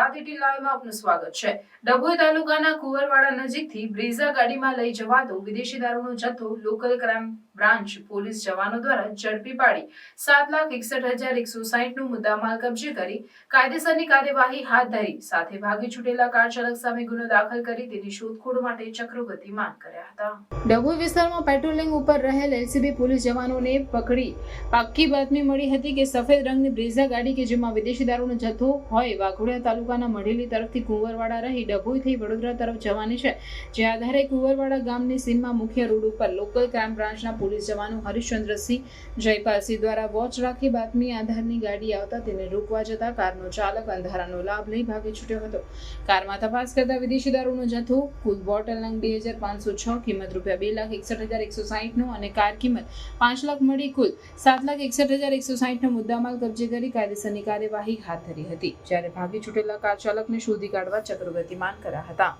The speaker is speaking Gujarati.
ગુજરાત 18 લાઈવમાં આપનું સ્વાગત છે। ડભોઈ તાલુકાના કુંવરવાડા નજીકથી બ્રેઝા ગાડીમાં લઈ જવાતો વિદેશી દારૂનો જથ્થો લોકલ ક્રાઇમ બ્રાન્ચ પોલીસ જવાનો દ્વારા ઝડપી પાડી 7,61,160 નું મુદ્દામાલ કબજે કરી કાયદેસરની કાર્યવાહી હાથ ધરી સાથે ભાગી છૂટેલા કાર ચાલક સામે ગુનો દાખલ કરી તેની શોધખોળ માટે ચક્રો ગતિમાન કર્યા હતા। ડભોઈ વિસ્તારમાં પેટ્રોલિંગ ઉપર રહેલ એલસીબી પોલીસ જવાનોને પકડી પાક્કી બાતમી મળી હતી કે સફેદ રંગની બ્રેઝા ગાડી કે જેમાં વિદેશી દારૂનો જથ્થો હોય વાઘોડિયા તાલુકાના મઢેલી તરફથી કુંવરવાડા રહી ડભોઈથી વડોદરા તરફ જવાની છે। જે આધારે કુંવરવાડા ગામની સીમમાં મુખ્ય રોડ ઉપર લોકલ ક્રાઇમ બ્રાન્ચના પોલીસ જવાનો હરિશ્ચંદ્રસિંહ જયપાલસિંહ દ્વારા વોચ રાખી બાતમી આધારની ગાડી આવતા તેને રોકવા જતા કારનો ચાલક અંધારાનો લાભ લઈ ભાગી છૂટ્યો હતો। કારમાં તપાસ કરતા વિદેશી દારૂનો જથ્થો કુલ બોટલ નંગ 2506 કિંમત ₹2,61,160 નો અને કાર કિંમત 5 લાખ મળી કુલ 7,61,160 નો મુદ્દામાલ કબજે કરી કાયદેસરની કાર્યવાહી હાથ ધરી હતી। જ્યારે ભાગી છૂટેલા કાર ચાલકને શોધી કાઢવા ચક્રો ગતિમાન કર્યા હતા।